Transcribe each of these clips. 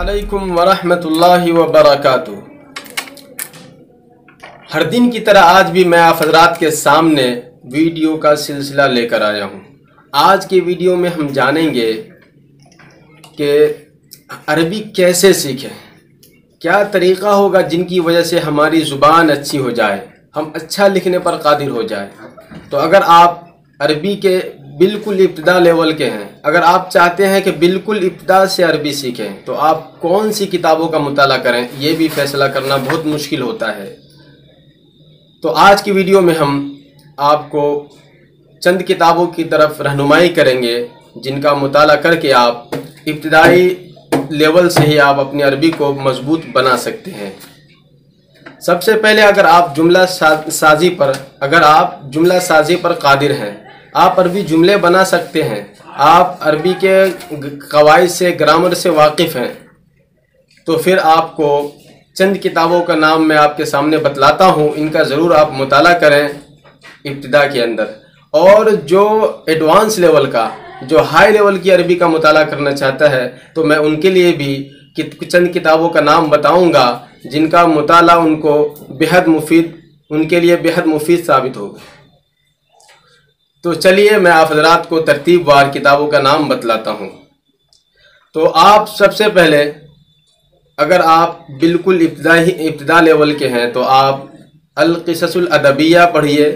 अस्सलामुअलैकुम वरहमतुल्लाहि वबरकातुहू। हर दिन की तरह आज भी मैं आप हज़रात के सामने वीडियो का सिलसिला लेकर आया हूँ। आज के वीडियो में हम जानेंगे कि अरबी कैसे सीखें, क्या तरीक़ा होगा जिनकी वजह से हमारी ज़ुबान अच्छी हो जाए, हम अच्छा लिखने पर कादिर हो जाए। तो अगर आप अरबी के बिल्कुल इब्तिदा लेवल के हैं, अगर आप चाहते हैं कि बिल्कुल इब्तिदा से अरबी सीखें, तो आप कौन सी किताबों का मुताला करें, ये भी फ़ैसला करना बहुत मुश्किल होता है। तो आज की वीडियो में हम आपको चंद किताबों की तरफ रहनुमाई करेंगे जिनका मुताला करके आप इब्तिदाई लेवल से ही आप अपनी अरबी को मजबूत बना सकते हैं। सबसे पहले अगर आप जुमला साजी पर कादिर हैं, आप अरबी जुमले बना सकते हैं, आप अरबी के कवायद से, ग्रामर से वाकिफ़ हैं, तो फिर आपको चंद किताबों का नाम मैं आपके सामने बतलाता हूँ। इनका ज़रूर आप मुताला करें इब्तिदा के अंदर। और जो एडवांस लेवल का, जो हाई लेवल की अरबी का मुताला करना चाहता है, तो मैं उनके लिए भी चंद किताबों का नाम बताऊँगा जिनका मुताला उनको उनके लिए बेहद मुफीद साबित होगा। तो चलिए मैं आप हज़रात को तरतीबवार किताबों का नाम बतलाता हूँ। तो आप सबसे पहले, अगर आप बिल्कुल इब्तिदा लेवल के हैं, तो आप अल-क़िससुल अदबिया पढ़िए,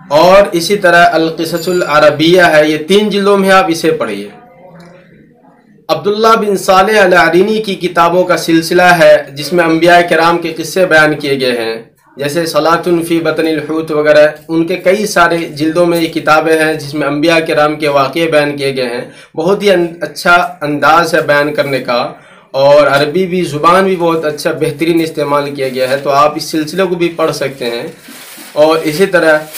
और इसी तरह अल-क़िससुल अरबिया है, ये 3 जिल्दों में आप इसे पढ़िए। अब्दुल्ला बिन सालेह अल-अरीनी की किताबों का सिलसिला है जिसमें अंबिया किराम के किस्से बयान किए गए हैं, जैसे सलातुन फ़ी बतनिल हूत वगैरह। उनके कई सारे जिल्दों में ये किताबें हैं जिसमें अंबिया किराम के वाक़े बयान किए गए हैं। बहुत ही अच्छा अंदाज़ है बयान करने का, और अरबी भी, ज़ुबान भी बहुत अच्छा बेहतरीन इस्तेमाल किया गया है। तो आप इस सिलसिले को भी पढ़ सकते हैं। और इसी तरह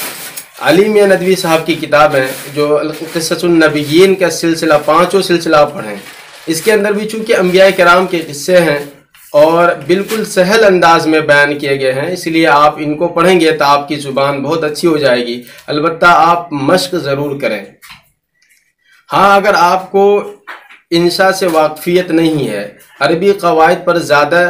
अली मियां नदवी साहब की किताब है जो क़िस्सतुन नबिय्यीन का सिलसिला, 5 सिलसिला आप पढ़ें। इसके अंदर भी चूँकि अंबिया किराम के किस्से हैं और बिल्कुल सहल अंदाज में बयान किए गए हैं, इसलिए आप इनको पढ़ेंगे तो आपकी ज़ुबान बहुत अच्छी हो जाएगी। अलबत्ता आप मश्क ज़रूर करें। हाँ, अगर आपको इंशा से वाक़फ़ियत नहीं है, अरबी क़वाइद पर ज़्यादा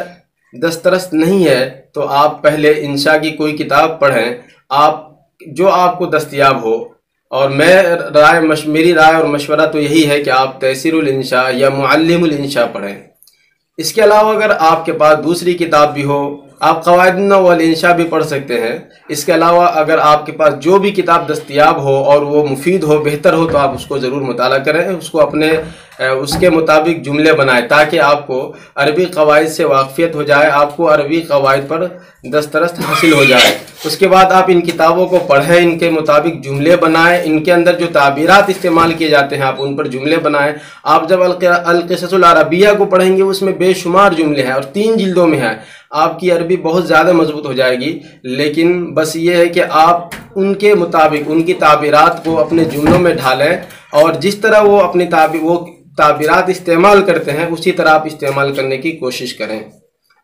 दस्तरस नहीं है, तो आप पहले इंशा की कोई किताब पढ़ें, आप जो आपको दस्तयाब हो। और मेरी राय और मशवरा तो यही है कि आप तैसीरुल इंशा या मुअल्लिमुल इंशा पढ़ें। इसके अलावा अगर आपके पास दूसरी किताब भी हो, आप क़वाइदुन वल इंशा भी पढ़ सकते हैं। इसके अलावा अगर आपके पास जो भी किताब दस्तयाब हो और वो मुफीद हो, बेहतर हो, तो आप उसको ज़रूर मुताला करें, उसको उसके मुताबिक जुमले बनाएं, ताकि आपको अरबी क़वाइद से वाक़फ़ियत हो जाए, आपको अरबी क़वाइद पर दस्तरस हासिल हो जाए। उसके बाद आप इन किताबों को पढ़ें, इनके मुताबिक जुमले बनाएं, इनके अंदर जो ताबीरात इस्तेमाल किए जाते हैं आप उन पर जुमले बनाएं। आप जब अल-क़िससुल अरबिया को पढ़ेंगे, उसमें बेशुमार जुमले हैं और 3 जिल्दों में है, आपकी अरबी बहुत ज़्यादा मजबूत हो जाएगी। लेकिन बस ये है कि आप उनके मुताबिक उनकी ताबीरात को अपने जुमलों में ढालें, और जिस तरह वो अपनी ताबीरात इस्तेमाल करते हैं उसी तरह आप इस्तेमाल करने की कोशिश करें।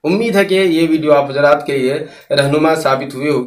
उम्मीद है कि ये वीडियो आप हज़रात के लिए रहनुमा साबित हुई होगी।